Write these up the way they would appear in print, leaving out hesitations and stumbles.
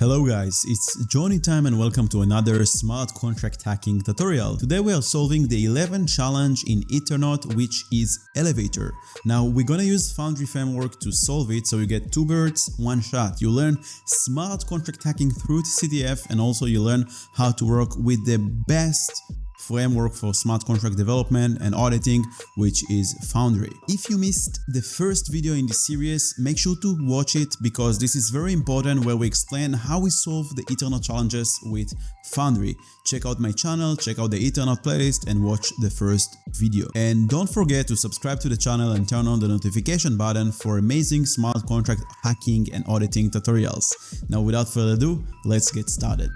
Hello guys, it's Johnny time and welcome to another smart contract hacking tutorial. Today we are solving the 11th challenge in Ethernaut, which is Elevator. Now we're gonna use Foundry framework to solve it, so you get two birds, one shot. You learn smart contract hacking through CTF, and also you learn how to work with the best framework for smart contract development and auditing, which is Foundry. If you missed the first video in this series, make sure to watch it because this is very important, where we explain how we solve the Ethernaut challenges with Foundry. Check out my channel, check out the Ethernaut playlist and watch the first video. And don't forget to subscribe to the channel and turn on the notification button for amazing smart contract hacking and auditing tutorials. Now without further ado, let's get started.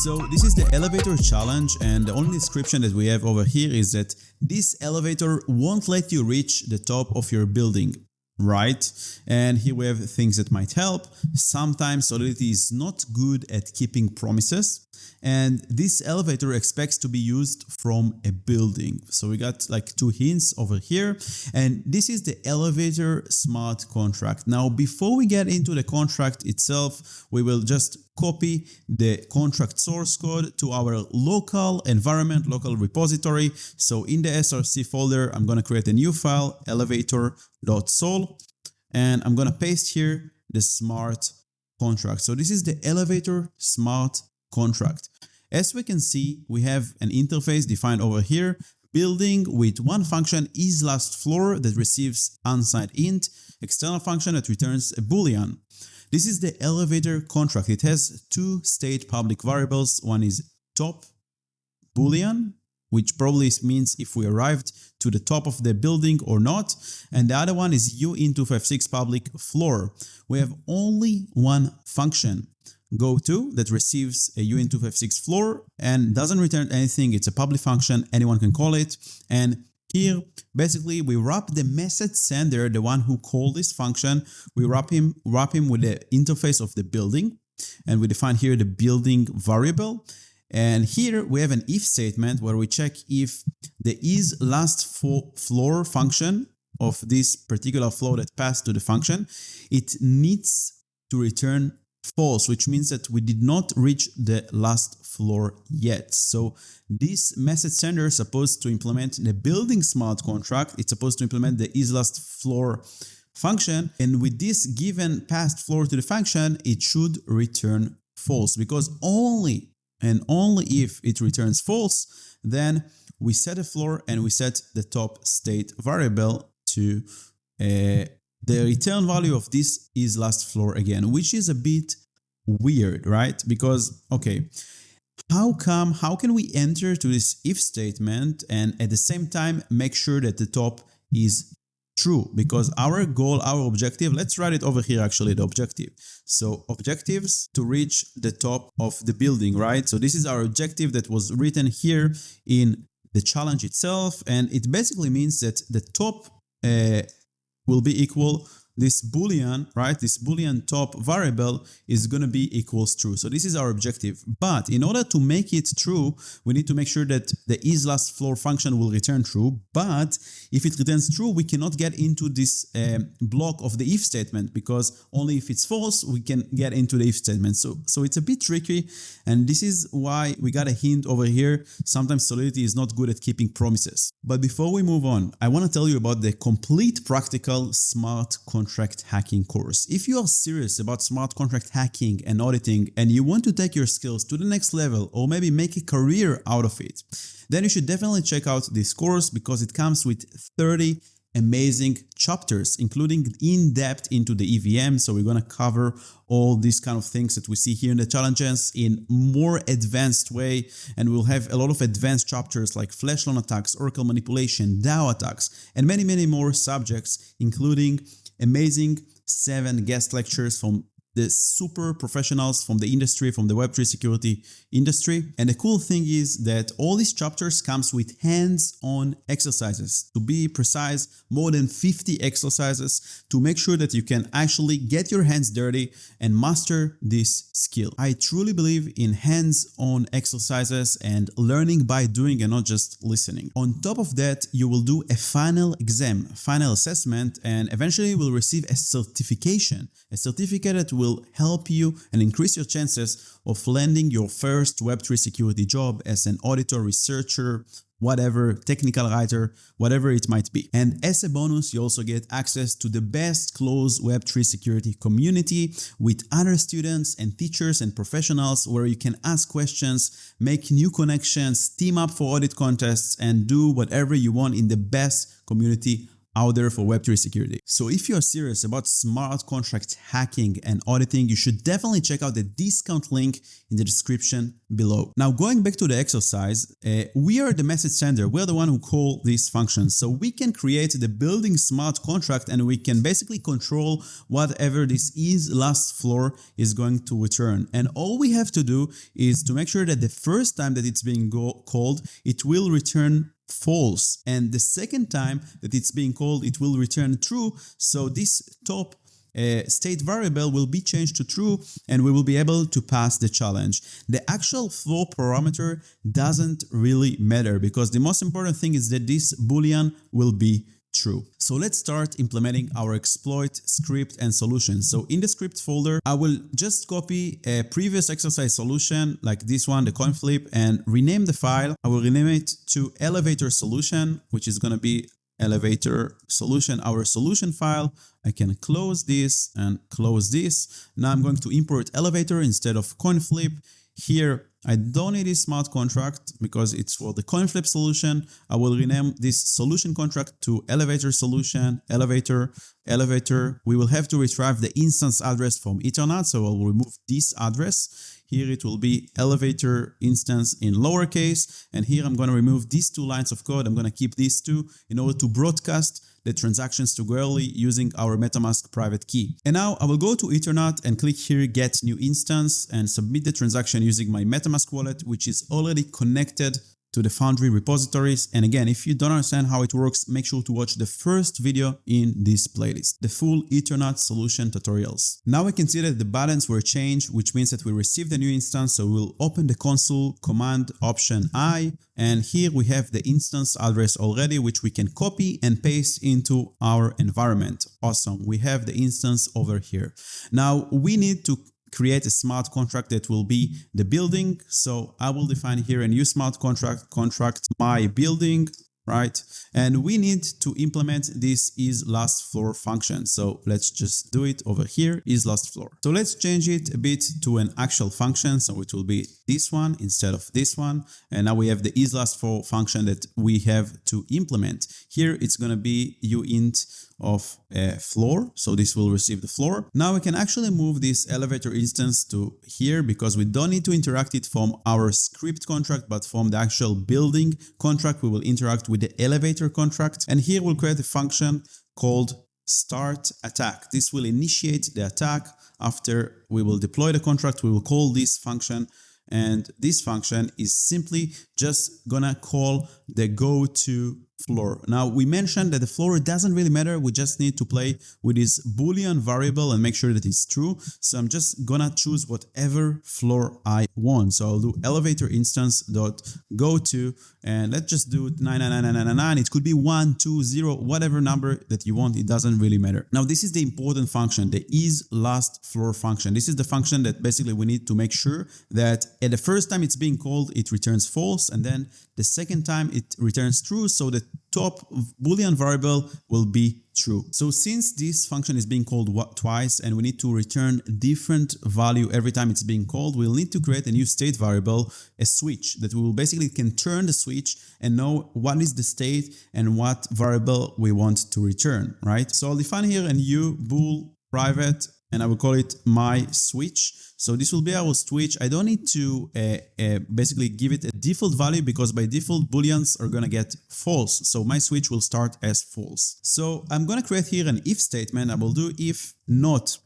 So this is the elevator challenge, and the only description that we have over here is that this elevator won't let you reach the top of your building, right? And here we have things that might help. Sometimes Solidity is not good at keeping promises, and this elevator expects to be used from a building. So we got like two hints over here, and this is the elevator smart contract. Now, before we get into the contract itself, we will just copy the contract source code to our local environment, local repository. So in the src folder, I'm going to create a new file, elevator.sol, and I'm going to paste here the smart contract. So this is the elevator smart contract. As we can see, we have an interface defined over here, building with one function isLastFloor that receives unsigned int, external function that returns a boolean. This is the elevator contract. It has two state public variables. One is top boolean, which probably means if we arrived to the top of the building or not. And the other one is u256 public floor. We have only one function, goTo, that receives a u256 floor and doesn't return anything. It's a public function. Anyone can call it. And here, basically, we wrap the message sender, the one who called this function, we wrap him with the interface of the building, and we define here the building variable. And here we have an if statement where we check if the isLastFloor function of this particular floor that passed to the function, it needs to return false, which means that we did not reach the last floor yet. So this message sender is supposed to implement the building smart contract. It's supposed to implement the isLastFloor function. And with this given passed floor to the function, it should return false, because only and only if it returns false, then we set a floor and we set the top state variable to the return value of this isLastFloor again, which is a bit weird, right? Because, okay, how can we enter to this if statement and at the same time make sure that the top is true? Because our goal, our objective, let's write it over here actually, the objective. So objectives to reach the top of the building, right? So this is our objective that was written here in the challenge itself, and it basically means that the top will be equal this boolean, right? This boolean top variable is going to be equals true. So this is our objective. But in order to make it true, we need to make sure that the isLastFloor function will return true. But if it returns true, we cannot get into this block of the if statement, because only if it's false, we can get into the if statement. So it's a bit tricky. And this is why we got a hint over here. Sometimes Solidity is not good at keeping promises. But before we move on, I want to tell you about the complete practical smart contract hacking course. If you are serious about smart contract hacking and auditing, and you want to take your skills to the next level, or maybe make a career out of it, then you should definitely check out this course, because it comes with 30 amazing chapters, including in-depth into the EVM. So we're going to cover all these kind of things that we see here in the challenges in more advanced way. And we'll have a lot of advanced chapters like flash loan attacks, Oracle manipulation, DAO attacks, and many more subjects, including amazing 7 guest lectures from the super professionals from the industry, from the Web3 security industry. And the cool thing is that all these chapters comes with hands-on exercises. To be precise, more than 50 exercises to make sure that you can actually get your hands dirty and master this skill. I truly believe in hands-on exercises and learning by doing and not just listening. On top of that, you will do a final exam, final assessment, and eventually you will receive a certification, a certificate that will help you and increase your chances of landing your first Web3 security job as an auditor, researcher, whatever, technical writer, whatever it might be. And as a bonus, you also get access to the best closed Web3 security community with other students and teachers and professionals where you can ask questions, make new connections, team up for audit contests, and do whatever you want in the best community out there for Web3 security. So if you are serious about smart contract hacking and auditing, you should definitely check out the discount link in the description below. Now, going back to the exercise, we are the message sender. We're the one who call these functions. So we can create the building smart contract and we can basically control whatever this is last floor is going to return. And all we have to do is to make sure that the first time that it's being called, it will return false, and the second time that it's being called, it will return true. So this top state variable will be changed to true and we will be able to pass the challenge. The actual floor parameter doesn't really matter because the most important thing is that this boolean will be true. So let's start implementing our exploit script and solution. So in the script folder, I will just copy a previous exercise solution like this one, the coin flip, and rename the file. I will rename it to Elevator Solution, which is going to be Elevator Solution, our solution file. I can close this and close this. Now I'm going to import Elevator instead of coin flip. Here, I don't need this smart contract because it's for the coin flip solution. I will rename this solution contract to Elevator Solution, Elevator. We will have to retrieve the instance address from Ethernaut, so I will remove this address. Here it will be Elevator instance in lowercase, and here I'm going to remove these two lines of code. I'm going to keep these two in order to broadcast the transactions to Gurley using our MetaMask private key. And now I will go to Ethernaut and click here Get New Instance and submit the transaction using my MetaMask wallet, which is already connected to the Foundry repositories. And again, if you don't understand how it works, make sure to watch the first video in this playlist, the full Ethernaut solution tutorials. Now we can see that the buttons were changed, which means that we received a new instance. So we'll open the console, Command Option I, and here we have the instance address already, which we can copy and paste into our environment. Awesome. We have the instance over here. Now we need to create a smart contract that will be the building. So I will define here a new smart contract my building, right? And we need to implement this is last floor function. So let's just do it over here, is last floor. So let's change it a bit to an actual function. So it will be this one instead of this one. And now we have the is last floor function that we have to implement. Here it's going to be uint of a floor. So this will receive the floor. Now we can actually move this elevator instance to here because we don't need to interact it from our script contract, but from the actual building contract, we will interact with the elevator contract. And here we'll create a function called start attack. This will initiate the attack. After we will deploy the contract, we will call this function. And this function is simply just gonna call the go to floor. Now we mentioned that the floor doesn't really matter. We just need to play with this boolean variable and make sure that it's true. So I'm just gonna choose whatever floor I want. So I'll do elevator instance dot go to, and let's just do 99999. It could be 1, 2, 0, whatever number that you want. It doesn't really matter. Now this is the important function, the is last floor function. This is the function that basically we need to make sure that at the first time it's being called, it returns false, and then the second time it returns true. So the top boolean variable will be true. So since this function is being called twice and we need to return different value every time it's being called, we'll need to create a new state variable, a switch that we will basically can turn the switch and know what is the state and what variable we want to return, right? So I'll define here a new bool private and I will call it my switch. So this will be our switch. I don't need to basically give it a default value because by default booleans are going to get false. So my switch will start as false. So I'm going to create here an if statement. I will do if not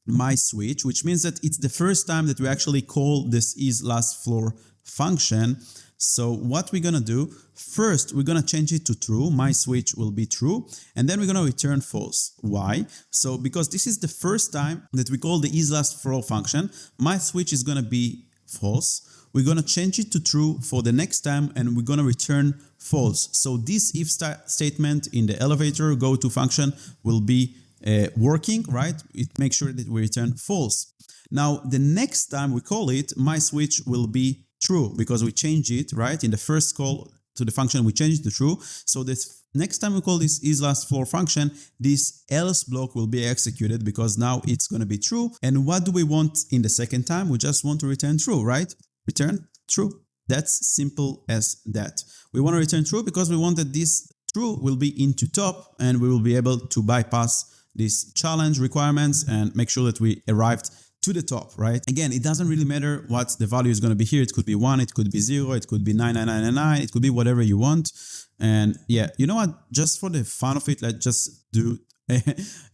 my switch, which means that it's the first time that we actually call this isLastFloor function. So what we're gonna do, first we're gonna change it to true, my switch will be true, and then we're gonna return false. Why? So because this is the first time that we call the isLastFloor function, my switch is gonna be false. We're gonna change it to true for the next time, and we're gonna return false. So this if statement in the elevator go-to function will be working, right? It makes sure that we return false. Now, the next time we call it, my switch will be true because we change it, right? In the first call to the function, we change it to true. So this next time we call this isLastFloor function, this else block will be executed because now it's going to be true. And what do we want in the second time? We just want to return true, right? Return true. That's simple as that. We want to return true because we want that this true will be into top and we will be able to bypass these challenge requirements and make sure that we arrived to the top, right? Again, it doesn't really matter what the value is going to be here. It could be 1, it could be 0, it could be 99999, it could be whatever you want. And yeah, you know what? Just for the fun of it, let's just do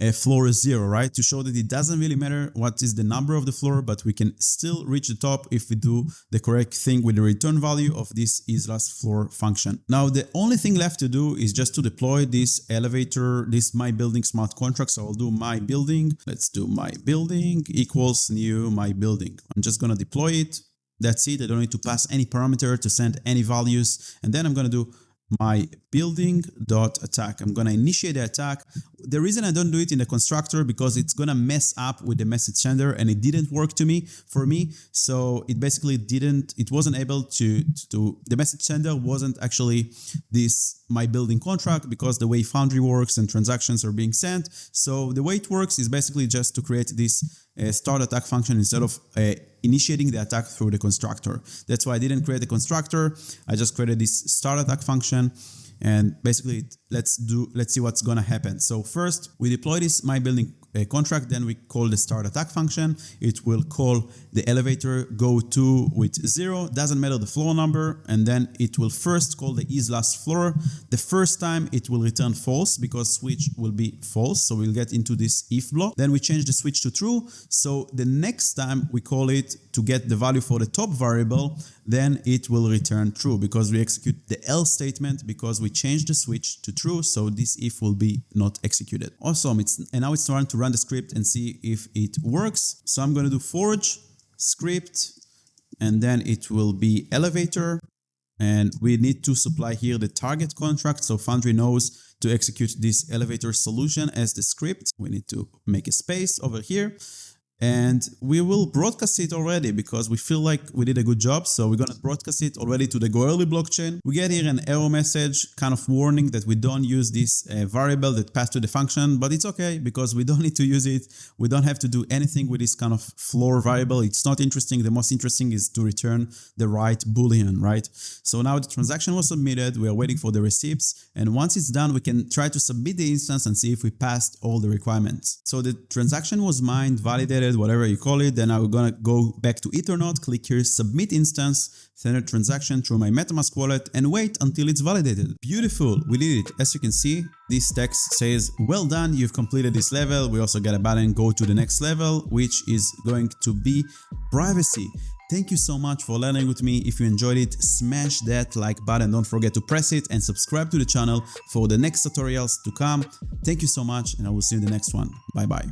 a floor 0, right? To show that it doesn't really matter what is the number of the floor, but we can still reach the top if we do the correct thing with the return value of this isLastFloor function. Now, the only thing left to do is just to deploy this elevator, this my building smart contract. So I'll do my building. Let's do my building equals new my building. I'm just going to deploy it. That's it. I don't need to pass any parameter to send any values. And then I'm going to do my building.attack. I'm going to initiate the attack. The reason I don't do it in the constructor because it's going to mess up with the message sender and it didn't work for me. So it basically it wasn't able to the message sender wasn't actually this my building contract because the way Foundry works and transactions are being sent. So the way it works is basically just to create this start attack function instead of initiating the attack through the constructor. That's why I didn't create a constructor. I just created this start attack function. And basically, let's see what's gonna happen. So first, we deploy this my building contract, then we call the start attack function. It will call the elevator go to with 0, doesn't matter the floor number, and then it will first call the isLastFloor. The first time it will return false because switch will be false, so we'll get into this if block. Then we change the switch to true, so the next time we call it to get the value for the top variable, then it will return true because we execute the else statement because we changed the switch to true, so this if will be not executed. Awesome, and now it's time to run the script and see if it works. So I'm going to do forge script and then it will be elevator, and we need to supply here the target contract so Foundry knows to execute this elevator solution as the script. We need to make a space over here. And we will broadcast it already because we feel like we did a good job. So we're going to broadcast it already to the Goerli blockchain. We get here an error message, kind of warning that we don't use this variable that passed to the function, but it's okay because we don't need to use it. We don't have to do anything with this kind of floor variable. It's not interesting. The most interesting is to return the right Boolean, right? So now the transaction was submitted. We are waiting for the receipts. And once it's done, we can try to submit the instance and see if we passed all the requirements. So the transaction was mined, validated, whatever you call it. Then I'm gonna go back to Ethernaut, click here, submit instance, send a transaction through my MetaMask wallet and wait until it's validated. Beautiful, we did it. As you can see, this text says, well done, you've completed this level. We also got a button, go to the next level, which is going to be privacy. Thank you so much for learning with me. If you enjoyed it, smash that like button. Don't forget to press it and subscribe to the channel for the next tutorials to come. Thank you so much and I will see you in the next one. Bye bye.